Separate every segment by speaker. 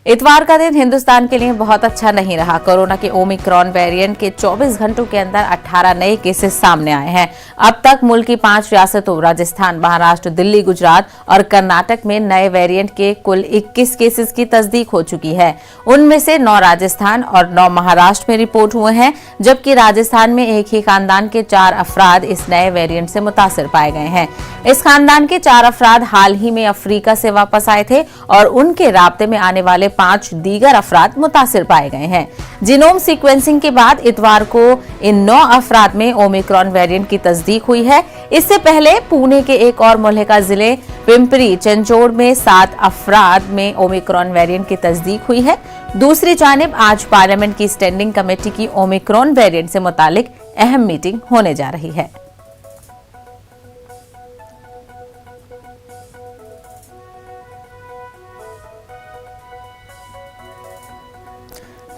Speaker 1: इतवार का दिन हिंदुस्तान के लिए बहुत अच्छा नहीं रहा। कोरोना के ओमिक्रॉन वेरिएंट के 24 घंटों के अंदर 18 नए केसेस सामने आए हैं। अब तक मुल्क की 5 रियासतों राजस्थान, महाराष्ट्र, दिल्ली, गुजरात और कर्नाटक में नए वेरिएंट के कुल 21 केसेस की तस्दीक हो चुकी है। उनमें से 9 राजस्थान और 9 महाराष्ट्र में रिपोर्ट हुए हैं, जबकि राजस्थान में एक ही खानदान के 4 अफराद इस नए वेरिएंट से मुतासिर पाए गए हैं। इस खानदान के 4 अफराद हाल ही में अफ्रीका से वापस आए थे और उनके राब्ते में आने वाले 5 दीगर अफराद मुतासिर पाए गए हैं। जीनोम सीक्वेंसिंग के बाद इतवार को इन 9 अफराद में ओमिक्रॉन वेरिएंट की तस्दीक हुई है। इससे पहले पुणे के एक और मुल्हिका जिले पिंपरी चिंचोड़ में 7 अफराद में ओमिक्रॉन वेरिएंट की तस्दीक हुई है। दूसरी जानिब आज पार्लियामेंट की स्टैंडिंग कमेटी की ओमिक्रॉन वेरिएंट से मुतालिक अहम मीटिंग होने जा रही है।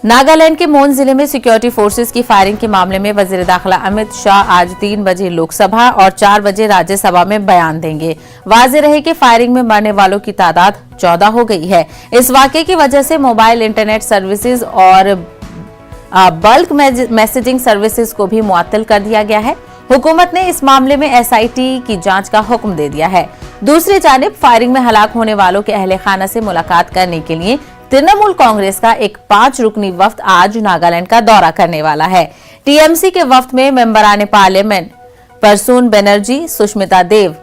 Speaker 1: नागालैंड के मोन जिले में सिक्योरिटी फोर्सेस की फायरिंग के मामले में वजीर दाखिला अमित शाह आज 3 बजे लोकसभा और 4 बजे राज्यसभा में बयान देंगे। वाज़ेह रहे कि फायरिंग में मरने वालों की तादाद 14 हो गई है। इस वाकये की वजह से मोबाइल इंटरनेट सर्विसेज और बल्क मैसेजिंग सर्विसेज को भी मुअत्तल कर दिया गया है। हुकूमत ने इस मामले में SIT की जांच का हुक्म दे दिया है। दूसरी जानिब फायरिंग में हलाक होने वालों के अहले खाना से मुलाकात करने के लिए तृणमूल कांग्रेस का एक 5 रुकनी वफ्द आज नागालैंड का दौरा करने वाला है। TMC के वफ्द में मेंबरान पार्लियामेंट परसून बनर्जी, सुष्मिता देव,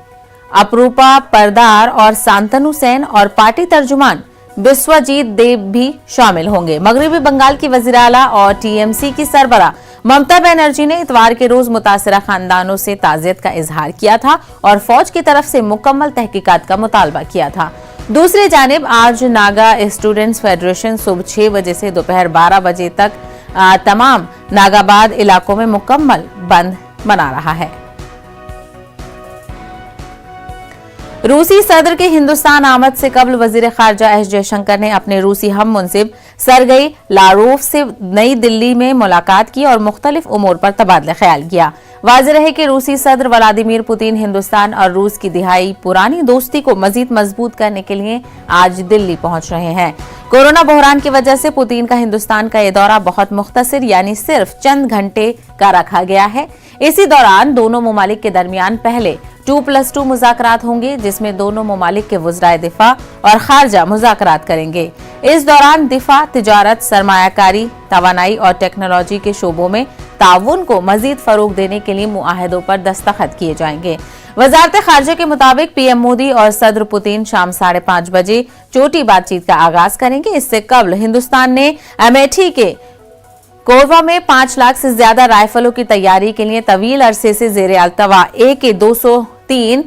Speaker 1: अपरूपा परदार और शांतनु सेन और पार्टी तर्जुमान बिस्वाजीत देव भी शामिल होंगे। मगरबी बंगाल की वज़ीर आला और TMC की सरबराह ममता बनर्जी ने इतवार के रोज मुतासिरा खानदानों से ताज़ियत का इजहार किया था और फौज की तरफ से मुकम्मल तहकीकात का मुतालबा किया था। दूसरी जानिब आज नागा स्टूडेंट्स फेडरेशन सुबह 6 बजे से दोपहर 12 बजे तक तमाम नागाबाद इलाकों में मुकम्मल बंद मना रहा है। रूसी सदर के हिंदुस्तान आमद से कबल वजीर खारजा एस जयशंकर ने अपने रूसी हम मुंसिब सरगई लारोव से नई दिल्ली में मुलाकात की और मुख्तलिफ उमूर पर तबादला ख्याल किया। वाज़ेह रहे कि रूसी सदर व्लादिमीर पुतिन हिंदुस्तान और रूस की दिहाई पुरानी दोस्ती को मजीद मजबूत करने के लिए आज दिल्ली पहुंच रहे हैं। कोरोना बहरान की वजह से पुतिन का हिंदुस्तान का यह दौरा बहुत मुख्तसर यानी सिर्फ चंद घंटे का रखा गया है। इसी दौरान दोनों ममालिक के दरमियान पहले 2+2 मुज़ाकरात होंगे, जिसमें दोनों ममालिक के वज़राए दिफा और खारजा मुज़ाकरात करेंगे। इस दौरान दिफा, तिजारत, सरमायाकारी, तवानाई और टेक्नोलॉजी के शोबों में ताउन को मजीद फरोग देने के लिए मुआहदों पर दस्तखत किए जाएंगे। वजारत खारजा के मुताबिक PM मोदी और सदर पुतिन शाम 5:30 बजे चोटी बातचीत का आगाज करेंगे। इससे कबल हिंदुस्तान ने अमेठी के कोरवा में 5 लाख से ज्यादा राइफलों की तैयारी के लिए तवील अरसे से जेर अल्तवा AK-203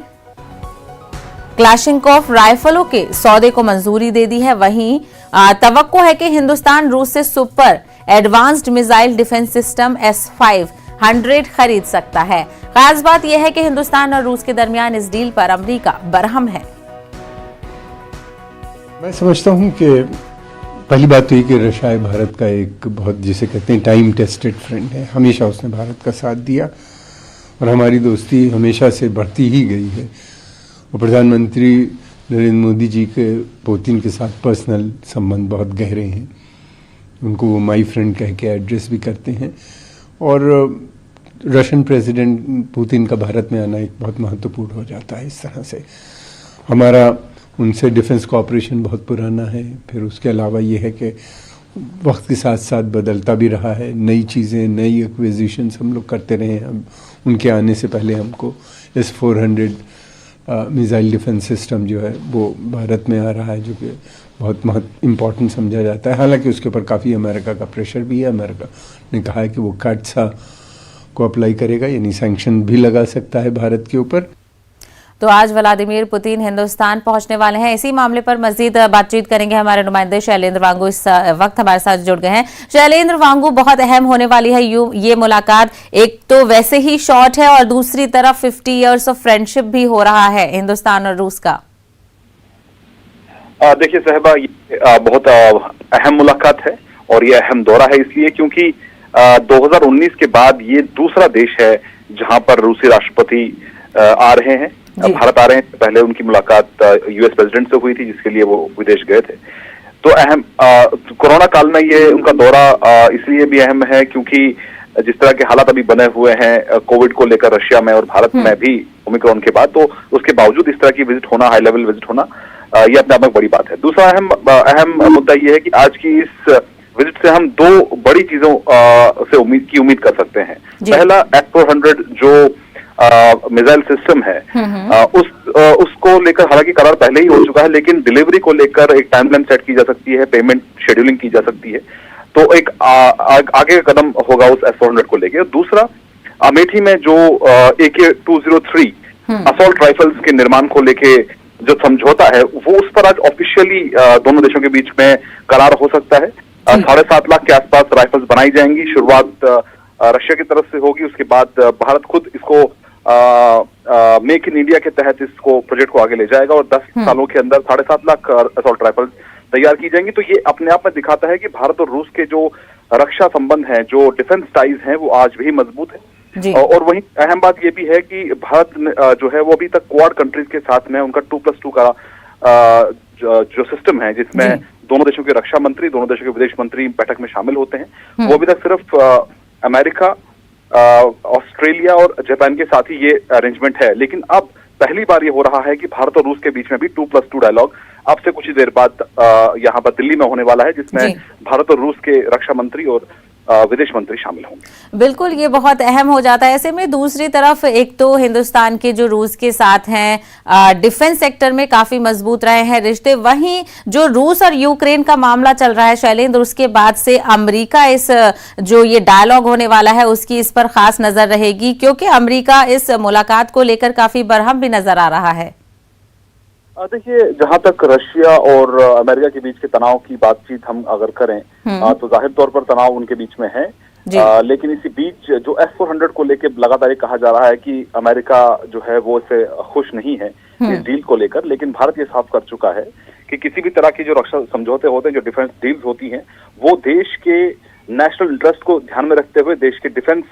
Speaker 1: क्लाशिनकोफ राइफलों के सौदे को मंजूरी दे दी है। वहीं तवक्को है कि हिंदुस्तान रूस से super advanced missile defence system S-500 खरीद सकता है। खास बात यह है कि हिंदुस्तान और रूस के दरमियान इस डील पर अमेरिका बरहम है।
Speaker 2: मैं समझता हूं कि पहली बात तो ये कि रशिया भारत का एक बहुत, जिसे कहते हैं, टाइम टेस्टेड फ्रेंड है। हमेशा उसने भारत का साथ दिया और हमारी दोस्ती हमेशा से बढ़ती ही गई है। और प्रधानमंत्री नरेंद्र मोदी जी के पुतिन के साथ पर्सनल संबंध बहुत गहरे हैं। उनको वो माई फ्रेंड कह के एड्रेस भी करते हैं। और रशियन प्रेसिडेंट पुतिन का भारत में आना एक बहुत महत्वपूर्ण हो जाता है। इस तरह से हमारा उनसे डिफेंस कोऑपरेशन बहुत पुराना है। फिर उसके अलावा ये है कि वक्त के साथ साथ बदलता भी रहा है। नई चीज़ें, नई एक्विजिशंस हम लोग करते रहे हैं। हम उनके आने से पहले हमको S-400 मिसाइल डिफेंस सिस्टम जो है वो भारत में आ रहा है, जो कि बहुत इम्पॉर्टेंट समझा जाता है। हालांकि उसके ऊपर काफ़ी अमेरिका का प्रेशर भी है। अमेरिका ने कहा है कि वो काटसा को अप्लाई करेगा, यानी सैंक्शन भी लगा सकता है भारत के ऊपर।
Speaker 1: तो आज व्लादिमीर पुतिन हिंदुस्तान पहुंचने वाले हैं। इसी मामले पर मजीद बातचीत करेंगे। हमारे नुमाइंदे शैलेंद्र वांगू इस वक्त हमारे साथ जुड़ गए हैं। शैलेंद्र वांगू, बहुत अहम होने वाली है ये मुलाकात। एक तो वैसे ही शॉर्ट है और दूसरी तरफ 50 इयर्स ऑफ फ्रेंडशिप भी हो रहा है हिंदुस्तान और रूस का।
Speaker 3: देखिए साहिबा, ये बहुत अहम मुलाकात है और ये अहम दौरा है इसलिए क्योंकि 2019 के बाद ये दूसरा देश है जहां पर रूसी राष्ट्रपति आ रहे हैं, भारत आ रहे हैं। पहले उनकी मुलाकात US प्रेसिडेंट से हुई थी, जिसके लिए वो विदेश गए थे। तो कोरोना काल में ये उनका दौरा इसलिए भी अहम है क्योंकि जिस तरह के हालात अभी बने हुए हैं कोविड को लेकर रशिया में और भारत में भी ओमिक्रॉन के बाद, तो उसके बावजूद इस तरह की विजिट होना, हाई लेवल विजिट होना, ये अपने आप में बड़ी बात है। दूसरा अहम मुद्दा ये है कि आज की इस विजिट से हम दो बड़ी चीजों से उम्मीद कर सकते हैं। पहला, S-400 जो मिसाइल सिस्टम है, उसको लेकर हालांकि करार पहले ही हो चुका है, लेकिन डिलीवरी को लेकर एक टाइमलाइन सेट की जा सकती है, पेमेंट शेड्यूलिंग की जा सकती है, तो एक आगे का कदम होगा उस S-400 को लेकर। दूसरा, अमेठी में जो AK-203 असॉल्ट राइफल्स के निर्माण को लेके जो समझौता है, वो उस पर आज ऑफिशियली दोनों देशों के बीच में करार हो सकता है। 7.5 लाख के आसपास राइफल्स बनाई जाएंगी। शुरुआत रशिया की तरफ से होगी, उसके बाद भारत खुद इसको मेक इन इंडिया के तहत इसको प्रोजेक्ट को आगे ले जाएगा और 10 सालों के अंदर 7.5 लाख असॉल्ट राइफल्स तैयार की जाएंगी। तो ये अपने आप में दिखाता है कि भारत और रूस के जो रक्षा संबंध हैं, जो डिफेंस टाइज हैं, वो आज भी मजबूत है। और वहीं अहम बात ये भी है कि भारत जो है वो अभी तक क्वाड कंट्रीज के साथ में उनका 2+2 का जो सिस्टम है, जिसमें दोनों देशों के रक्षा मंत्री, दोनों देशों के विदेश मंत्री बैठक में शामिल होते हैं, वो अभी तक सिर्फ अमेरिका, ऑस्ट्रेलिया और जापान के साथ ही ये अरेंजमेंट है। लेकिन अब पहली बार ये हो रहा है कि भारत और रूस के बीच में भी 2+2 डायलॉग अब से कुछ ही देर बाद यहाँ पर दिल्ली में होने वाला है, जिसमें भारत और रूस के रक्षा मंत्री और विदेश मंत्री शामिल होंगे।
Speaker 1: बिल्कुल, ये बहुत अहम हो जाता है। ऐसे में दूसरी तरफ एक तो हिंदुस्तान के जो रूस के साथ हैं, डिफेंस सेक्टर में काफी मजबूत रहे हैं रिश्ते, वहीं जो रूस और यूक्रेन का मामला चल रहा है शैलेंद्र, उसके बाद से अमेरिका इस जो ये डायलॉग होने वाला है उसकी इस पर खास नजर रहेगी, क्योंकि अमेरिका इस मुलाकात को लेकर काफी बरहम भी नजर आ रहा है।
Speaker 3: देखिए, जहां तक रशिया और अमेरिका के बीच के तनाव की बातचीत हम अगर करें तो जाहिर तौर पर तनाव उनके बीच में है, लेकिन इसी बीच जो S-400 को लेकर लगातार ये कहा जा रहा है कि अमेरिका जो है वो इससे खुश नहीं है इस डील को लेकर। लेकिन भारत ये साफ कर चुका है कि किसी भी तरह की जो रक्षा समझौते होते हैं, जो डिफेंस डील्स होती हैं, वो देश के नेशनल इंटरेस्ट को ध्यान में रखते हुए, देश के डिफेंस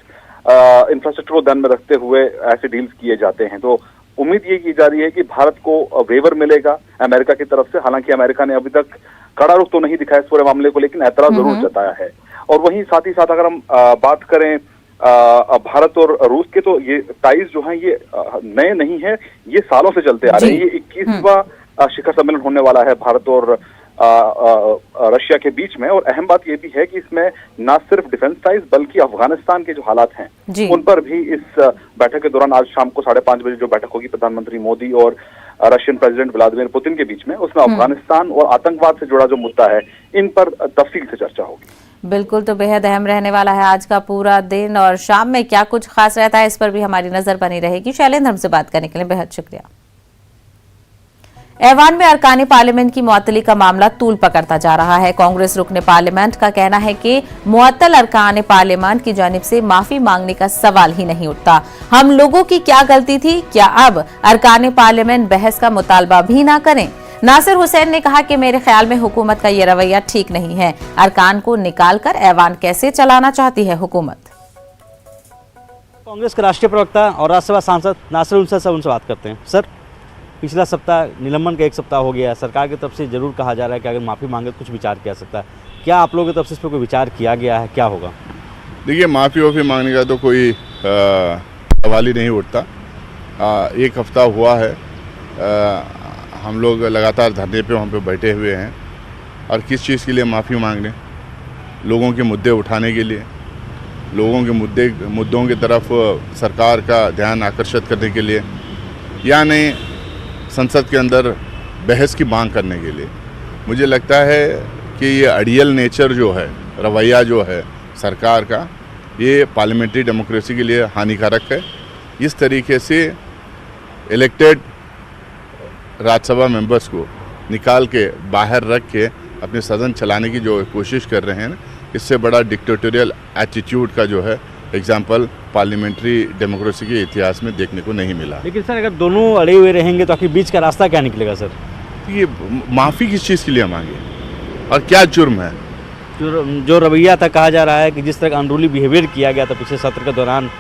Speaker 3: इंफ्रास्ट्रक्चर को ध्यान में रखते हुए ऐसे डील्स किए जाते हैं। तो उम्मीद ये की जा रही है कि भारत को वेवर मिलेगा अमेरिका की तरफ से। हालांकि अमेरिका ने अभी तक कड़ा रुख तो नहीं दिखाया इस पूरे मामले को, लेकिन ऐतराज जरूर जताया है। और वहीं साथ ही साथ अगर हम बात करें भारत और रूस के, तो ये टाइज जो हैं ये नए नहीं है, ये सालों से चलते आ रहे हैं। ये 21वां शिखर सम्मेलन होने वाला है भारत और रशिया के बीच में। और अहम बात ये भी है कि इसमें न सिर्फ डिफेंस टाइज बल्कि अफगानिस्तान के जो हालात हैं उन पर भी इस बैठक के दौरान, आज शाम को 5:30 बजे जो बैठक होगी प्रधानमंत्री मोदी और रशियन प्रेसिडेंट व्लादिमीर पुतिन के बीच में, उसमें अफगानिस्तान और आतंकवाद से जुड़ा जो मुद्दा है, इन पर तफसील से चर्चा होगी।
Speaker 1: बिल्कुल, तो बेहद अहम रहने वाला है आज का पूरा दिन, और शाम में क्या कुछ खास रहता है इस पर भी हमारी नजर बनी रहेगी। शैलेंद्र, हमसे बात करने के लिए बेहद शुक्रिया। ऐवान में अरकान पार्लियामेंट की मुअत्तली का मामला तूल पकड़ता जा रहा है। कांग्रेस रुकने पार्लियामेंट का कहना है कि मुअत्तल अरकान पार्लियामेंट की जानिब से माफी मांगने का सवाल ही नहीं उठता। हम लोगों की क्या गलती थी? क्या अब अरकान पार्लियामेंट बहस का मुतालबा भी ना करें? नासिर हुसैन ने कहा कि मेरे ख्याल में हुकूमत का ये रवैया ठीक नहीं है। अरकान को निकालकर ऐवान कैसे चलाना चाहती है हुकूमत?
Speaker 4: कांग्रेस के राष्ट्रीय प्रवक्ता और राज्यसभा सांसद नासिर हुसैन साहब उनसे बात करते हैं। सर, पिछला सप्ताह निलंबन का 1 सप्ताह हो गया है, सरकार की तरफ से जरूर कहा जा रहा है कि अगर माफ़ी मांगे तो कुछ विचार किया सकता है। क्या आप लोगों की तरफ से इस पर कोई विचार किया गया है? क्या होगा?
Speaker 5: देखिए, माफ़ी वाफ़ी मांगने का तो कोई सवाल ही नहीं उठता। 1 हफ्ता हुआ है, हम लोग लगातार धरने पे वहाँ पे बैठे हुए हैं, और किस चीज़ के लिए माफ़ी मांगने? लोगों के मुद्दे उठाने के लिए, लोगों के मुद्दों की तरफ सरकार का ध्यान आकर्षित करने के लिए, या नहीं संसद के अंदर बहस की मांग करने के लिए। मुझे लगता है कि ये अड़ियल नेचर जो है, रवैया जो है सरकार का, ये पार्लियामेंट्री डेमोक्रेसी के लिए हानिकारक है। इस तरीके से इलेक्टेड राज्यसभा मेंबर्स को निकाल के बाहर रख के अपने सदन चलाने की जो कोशिश कर रहे हैं, इससे बड़ा डिक्टेटोरियल एटीट्यूड का जो है एग्जाम्पल पार्लियामेंट्री डेमोक्रेसी के इतिहास में देखने को नहीं मिला।
Speaker 4: लेकिन सर, अगर दोनों अड़े हुए रहेंगे तो आखिर बीच का रास्ता क्या निकलेगा? सर,
Speaker 5: ये माफ़ी किस चीज़ के लिए मांगे और क्या जुर्म है?
Speaker 4: जो रवैया था, कहा जा रहा है कि जिस तरह अनरूली बिहेवियर किया गया था पिछले सत्र के दौरान,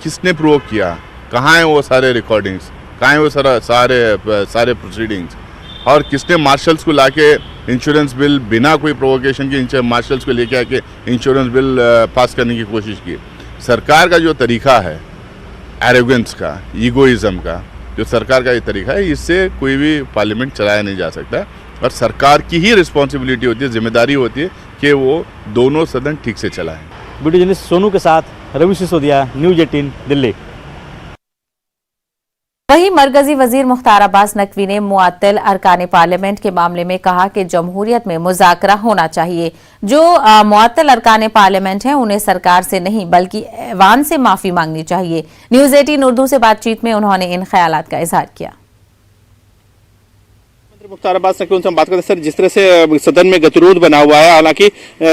Speaker 5: किसने प्रोवोक किया? कहाँ है वो सारे रिकॉर्डिंग्स? कहाँ है वो सारे प्रोसीडिंग्स? और किसने मार्शल्स को लाके इंश्योरेंस बिल बिना कोई प्रोवोकेशन के मार्शल्स को लेके आके इंश्योरेंस बिल पास करने की कोशिश की। सरकार का जो तरीका है एरोगेंस का, ईगोइज्म का, जो सरकार का ये तरीका है, इससे कोई भी पार्लियामेंट चलाया नहीं जा सकता। और सरकार की ही रिस्पॉन्सिबिलिटी होती है, जिम्मेदारी होती है कि वो दोनों सदन ठीक से चलाएं।
Speaker 4: वीडियो जर्नलिस्ट सोनू के साथ रवि सिसोदिया, न्यूज़ 18 दिल्ली।
Speaker 1: वहीं मरकजी वजीर मुख्तार अब्बास नकवी ने मुअत्तल अरकान पार्लियामेंट के मामले में कहा कि जमहूरियत में मुज़ाकरा होना चाहिए। जो मुअत्तल अरकान पार्लियामेंट हैं उन्हें सरकार से नहीं बल्कि ऐवान से माफी मांगनी चाहिए। न्यूज़ 18 उर्दू से बातचीत में उन्होंने इन ख्यालात का इजहार किया।
Speaker 6: मुख्तार अब्बास नकवी उनसे हम बात करते हैं। सर, जिस तरह से सदन में गतिरोध बना हुआ है, हालांकि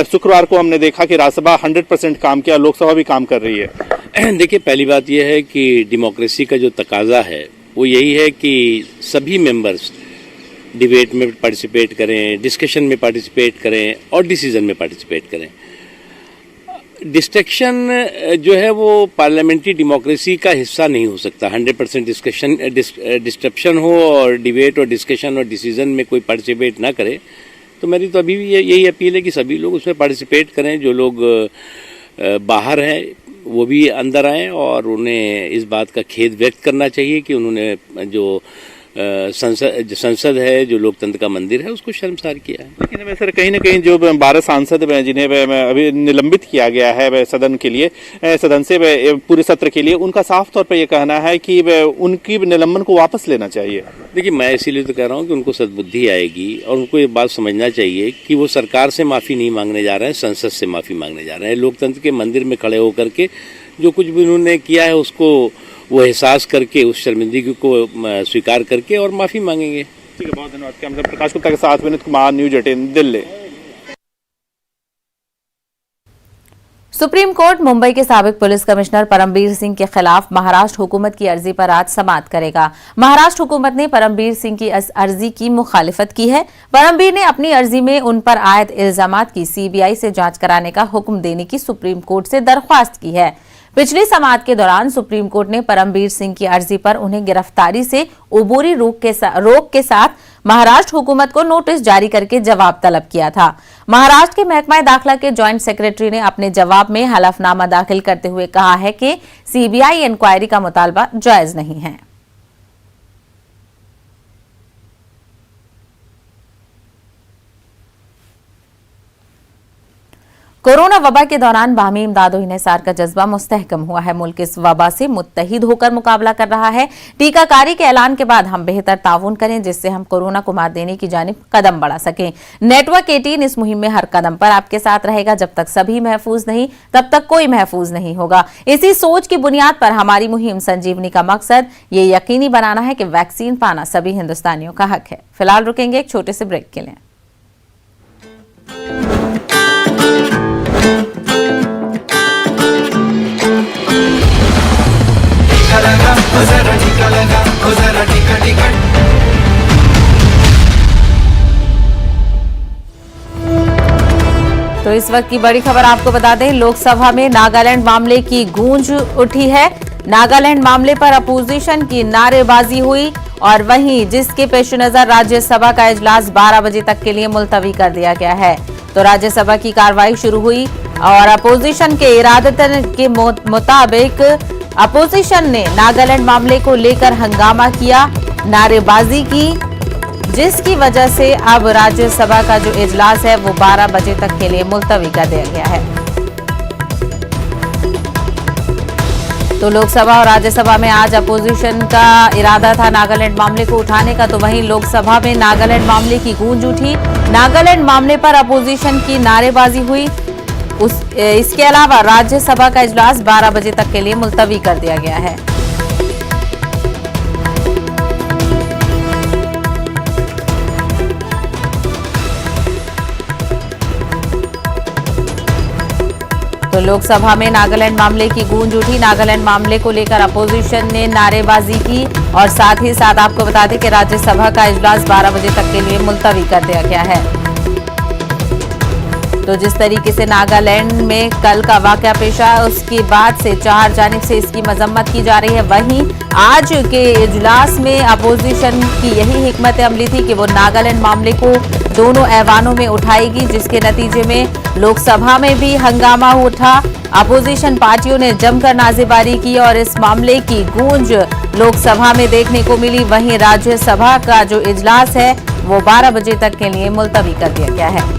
Speaker 6: शुक्रवार को हमने देखा कि राज्यसभा 100% काम किया, लोकसभा भी काम कर रही है।
Speaker 7: देखिए, पहली बात यह है कि डेमोक्रेसी का जो तकाजा है वो यही है कि सभी मेंबर्स डिबेट में पार्टिसिपेट करें, डिस्कशन में पार्टिसिपेट करें और डिसीजन में पार्टिसिपेट करें। डिस्ट्रैक्शन जो है वो पार्लियामेंट्री डेमोक्रेसी का हिस्सा नहीं हो सकता। 100% डिस्ट्रप्शन हो और डिबेट और डिस्कशन और डिसीजन में कोई पार्टिसिपेट ना करे, तो मेरी तो अभी भी यही अपील है कि सभी लोग उसमें पार्टिसिपेट करें। जो लोग बाहर हैं वो भी अंदर आएं और उन्हें इस बात का खेद व्यक्त करना चाहिए कि उन्होंने जो संसद है, जो लोकतंत्र का मंदिर है, उसको शर्मसार किया है।
Speaker 6: लेकिन सर, कहीं ना कहीं जो 12 सांसद हैं जिन्हें अभी निलंबित किया गया है सदन के लिए, सदन से पूरे सत्र के लिए, उनका साफ तौर पर यह कहना है कि उनकी निलंबन को वापस लेना चाहिए।
Speaker 7: देखिए, मैं इसीलिए तो कह रहा हूँ कि उनको सद्बुद्धि आएगी और उनको ये बात समझना चाहिए कि वो सरकार से माफ़ी नहीं मांगने जा रहे हैं, संसद से माफ़ी मांगने जा रहे हैं। लोकतंत्र के मंदिर में खड़े होकर के जो कुछ भी उन्होंने किया है उसको वो एहसास करके, उस शर्मिंदगी को स्वीकार करके और माफ़ी मांगेंगे।
Speaker 6: ठीक है, बहुत धन्यवाद। कैमरा प्रकाश गुप्ता के साथ Vineet Kumar, news 18 Delhi.
Speaker 1: Supreme court Mumbai के साबिक पुलिस कमिश्नर परमबीर सिंह के खिलाफ महाराष्ट्र हुकूमत की अर्जी पर आज समाअत करेगा। महाराष्ट्र हुकूमत ने परमबीर सिंह की अर्जी की मुखालिफत की है। परमबीर ने अपनी अर्जी में उन पर आयद इल्जामात की सीबीआई से जांच कराने का हुक्म देने की सुप्रीम कोर्ट से दरख्वास्त की है। पिछली समाअत के दौरान सुप्रीम कोर्ट ने परमबीर सिंह की अर्जी पर उन्हें गिरफ्तारी से उबूरी रोक के साथ महाराष्ट्र हुकूमत को नोटिस जारी करके जवाब तलब किया था। महाराष्ट्र के महकमा दाखिला के जॉइंट सेक्रेटरी ने अपने जवाब में हलफनामा दाखिल करते हुए कहा है कि सीबीआई इंक्वायरी का मुतालबा जायज नहीं है। कोरोना वबा के दौरान बाहमी इमदाद और इंसार का जज्बा मुस्तहकम हुआ है। मुल्क इस वबा से मुत्तहिद होकर मुकाबला कर रहा है। टीकाकारी के ऐलान के बाद हम बेहतर ताउन करें जिससे हम कोरोना को मात देने की जानिब कदम बढ़ा सकें। नेटवर्क 18 इस मुहिम में हर कदम पर आपके साथ रहेगा। जब तक सभी महफूज नहीं तब तक कोई महफूज नहीं होगा। इसी सोच की बुनियाद पर हमारी मुहिम संजीवनी का मकसद ये यकीनी बनाना है कि वैक्सीन पाना सभी हिंदुस्तानियों का हक है। फिलहाल रुकेंगे एक छोटे से ब्रेक के लिए। तो इस वक्त की बड़ी खबर आपको बता दें, लोकसभा में नागालैंड मामले की गूंज उठी है। नागालैंड मामले पर अपोजिशन की नारेबाजी हुई और वहीं जिसके पेश नजर राज्यसभा का इजलास 12 बजे तक के लिए मुलतवी कर दिया गया है। तो राज्यसभा की कार्रवाई शुरू हुई और अपोजिशन के इरादतन के मुताबिक अपोजिशन ने नागालैंड मामले को लेकर हंगामा किया, नारेबाजी की, जिसकी वजह से अब राज्यसभा का जो इजलास है वो 12 बजे तक के लिए मुलतवी कर दिया गया है। तो लोकसभा और राज्यसभा में आज अपोजिशन का इरादा था नागालैंड मामले को उठाने का, तो वहीं लोकसभा में नागालैंड मामले की गूंज उठी। नागालैंड मामले पर अपोजिशन की नारेबाजी हुई। इसके अलावा राज्यसभा का इजलास 12 बजे तक के लिए मुलतवी कर दिया गया है। तो लोकसभा में नागालैंड मामले की गूंज उठी। नागालैंड मामले को लेकर अपोजिशन ने नारेबाजी की और साथ ही साथ आपको बता दें कि राज्यसभा का इजलास 12 बजे तक के लिए मुलतवी कर दिया गया है। तो जिस तरीके से नागालैंड में कल का वाकया पेश आया, उसके बाद से चार जानिब से इसकी मजम्मत की जा रही है। वहीं आज के इजलास में अपोजिशन की यही हिकमत अमली थी कि वो नागालैंड मामले को दोनों ऐवानों में उठाएगी, जिसके नतीजे में लोकसभा में भी हंगामा उठा। अपोजिशन पार्टियों ने जमकर नारेबाजी की और इस मामले की गूंज लोकसभा में देखने को मिली। वहीं राज्यसभा का जो इजलास है वो 12 बजे तक के लिए मुलतवी कर दिया गया है।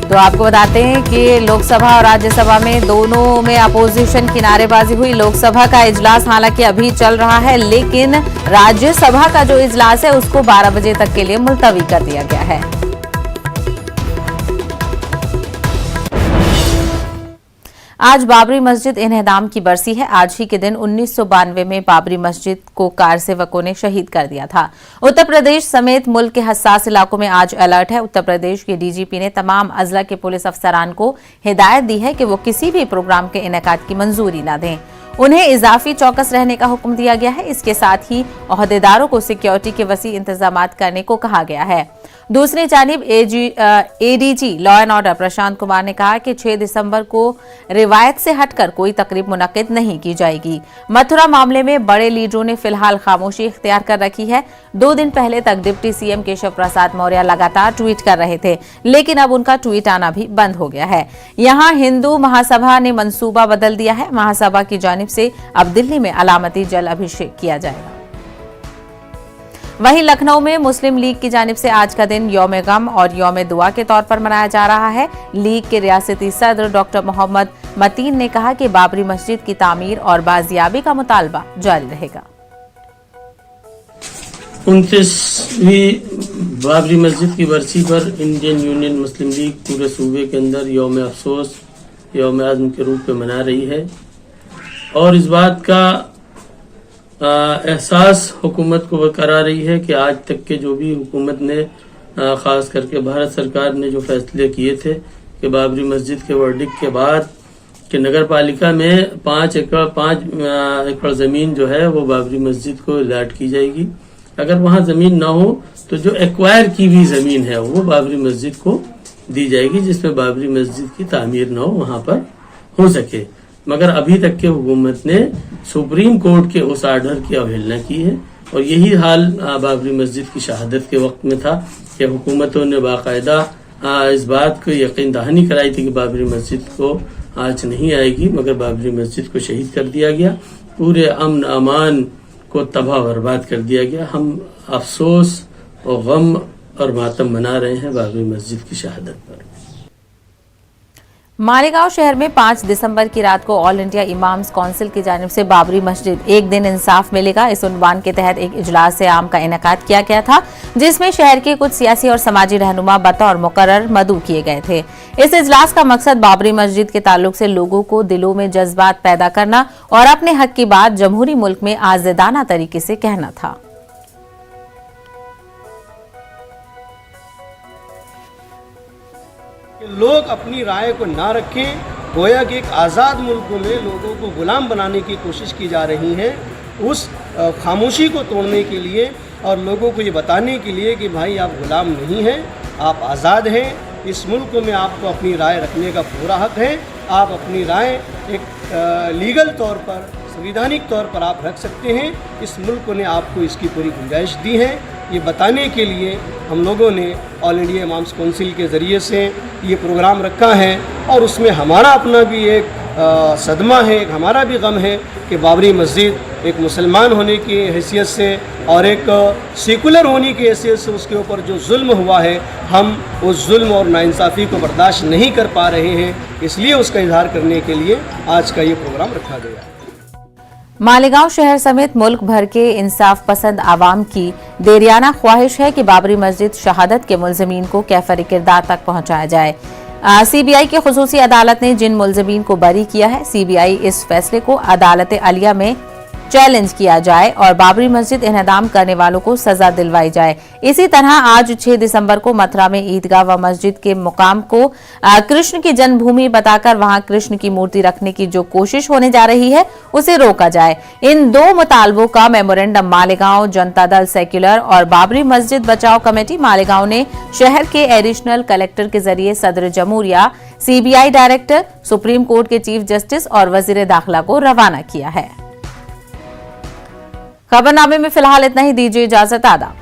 Speaker 1: तो आपको बताते हैं कि लोकसभा और राज्यसभा में दोनों में अपोजिशन की नारेबाजी हुई। लोकसभा का इजलास हालांकि अभी चल रहा है, लेकिन राज्यसभा का जो इजलास है उसको 12 बजे तक के लिए मुलतवी कर दिया गया है। आज बाबरी मस्जिद इन्हदाम की बरसी है। आज ही के दिन 1992 में बाबरी मस्जिद को कार सेवकों ने शहीद कर दिया था। उत्तर प्रदेश समेत मुल्क के हसास इलाकों में आज अलर्ट है। उत्तर प्रदेश के डीजीपी ने तमाम अजला के पुलिस अफसरान को हिदायत दी है कि वो किसी भी प्रोग्राम के इनेकाद की मंजूरी न दें। उन्हें इजाफी चौकस रहने का हुक्म दिया गया है। इसके साथ ही ओहदेदारों को सिक्योरिटी के वसी इंतजामात करने को कहा गया है। दूसरी जानिब ADG law and order Prashant Kumar ने कहा कि 6 दिसंबर को रिवायत से हटकर कोई तकरीब मुनक्किद नहीं की जाएगी। मथुरा मामले में बड़े लीडरों ने फिलहाल खामोशी इख्तियार कर रखी है। 2 दिन पहले तक डिप्टी सीएम केशव प्रसाद मौर्य लगातार ट्वीट कर रहे थे, लेकिन अब उनका ट्वीट आना भी बंद हो गया है। यहां हिंदू महासभा ने मंसूबा बदल दिया है। महासभा की जानिब से अब दिल्ली में अलामती जल अभिषेक किया जाएगा। वहीं लखनऊ में मुस्लिम लीग की जानिब से आज का दिन यौम गम और यौम दुआ के तौर पर मनाया जा रहा है। लीग के रियासती सदर डॉक्टर मोहम्मद मतीन ने कहा कि बाबरी मस्जिद की तामीर और बाजियाबी का मुतालबा जारी रहेगा।
Speaker 8: 29वीं बाबरी मस्जिद की बरसी पर इंडियन यूनियन मुस्लिम लीग पूरे सूबे के अंदर यौम अफसोस, यौम आज़म के रूप में मना रही है और इस बात का एहसास हुकूमत को करा रही है कि आज तक के जो भी हुकूमत ने खास करके भारत सरकार ने जो फैसले किए थे कि बाबरी मस्जिद के वर्डिक्ट के बाद कि नगर पालिका में 5 एकड़ जमीन जो है वो बाबरी मस्जिद को अलाट की जाएगी। अगर वहाँ जमीन ना हो तो जो एक्वायर की हुई जमीन है वो बाबरी मस्जिद को दी जाएगी, जिसमें बाबरी मस्जिद की तामीर ना हो वहाँ पर हो सके। मगर अभी तक के हुकूमत ने सुप्रीम कोर्ट के उस आर्डर की अवहेलना की है और यही हाल बाबरी मस्जिद की शहादत के वक्त में था कि हुकूमतों ने बाकायदा इस बात को यकीन दहानी कराई थी कि बाबरी मस्जिद को आज नहीं आएगी, मगर बाबरी मस्जिद को शहीद कर दिया गया, पूरे अमन अमान को तबाह बर्बाद कर दिया गया। हम अफसोस और गम और मातम मना रहे हैं बाबरी मस्जिद की शहादत पर।
Speaker 1: मालेगांव शहर में 5 दिसंबर की रात को ऑल इंडिया इमाम्स काउंसिल की जानिब से बाबरी मस्जिद एक दिन इंसाफ मिलेगा इस उन्वान के तहत एक इजलास आम का इनेकाद किया गया था, जिसमें शहर के कुछ सियासी और समाजी रहनुमा बतौर मुकर्रर मदऊ किए गए थे। इस इजलास का मकसद बाबरी मस्जिद के ताल्लुक से लोगों को दिलों में जज्बात पैदा करना और अपने हक की बात जमहूरी मुल्क में आज़ादाना तरीके से कहना था।
Speaker 9: लोग अपनी राय को ना रखें, गोया कि एक आज़ाद मुल्क में लोगों को गुलाम बनाने की कोशिश की जा रही है। उस खामोशी को तोड़ने के लिए और लोगों को ये बताने के लिए कि भाई आप गुलाम नहीं हैं, आप आज़ाद हैं। इस मुल्क में आपको अपनी राय रखने का पूरा हक है। आप अपनी राय एक लीगल तौर पर, संवैधानिक तौर पर आप रख सकते हैं। इस मुल्क ने आपको इसकी पूरी गुंजाइश दी है। ये बताने के लिए हम लोगों ने ऑल इंडिया इमाम्स काउंसिल के ज़रिए से ये प्रोग्राम रखा है और उसमें हमारा अपना भी एक सदमा है, एक हमारा भी गम है कि बाबरी मस्जिद एक मुसलमान होने की हैसियत से और एक सेकुलर होने की हैसियत से उसके ऊपर जो जुल्म हुआ है, हम उस जुल्म और नाइंसाफ़ी को बर्दाश्त नहीं कर पा रहे हैं। इसलिए उसका इजहार करने के लिए आज का ये प्रोग्राम रखा गया है।
Speaker 1: मालेगांव शहर समेत मुल्क भर के इंसाफ पसंद आवाम की देरियाना ख्वाहिश है कि बाबरी मस्जिद शहादत के मुलजमीन को कैफर किरदार तक पहुंचाया जाए। सीबीआई की खुसूसी अदालत ने जिन मुलजमीन को बरी किया है, सीबीआई इस फैसले को अदालत आलिया में चैलेंज किया जाए और बाबरी मस्जिद इन्हदाम करने वालों को सजा दिलवाई जाए। इसी तरह आज 6 दिसंबर को मथुरा में ईदगाह व मस्जिद के मुकाम को कृष्ण की जन्मभूमि बताकर वहां कृष्ण की मूर्ति रखने की जो कोशिश होने जा रही है उसे रोका जाए। इन दो मुतालबों का मेमोरेंडम मालेगांव जनता दल सेक्युलर और बाबरी मस्जिद बचाओ कमेटी मालेगांव ने शहर के एडिशनल कलेक्टर के जरिए सदर जमहूरिया, सीबीआई डायरेक्टर, सुप्रीम कोर्ट के चीफ जस्टिस और वजीर दाखिला को रवाना किया है। खबरनामे में फिलहाल इतना ही। दीजिए इजाजत। आदाब।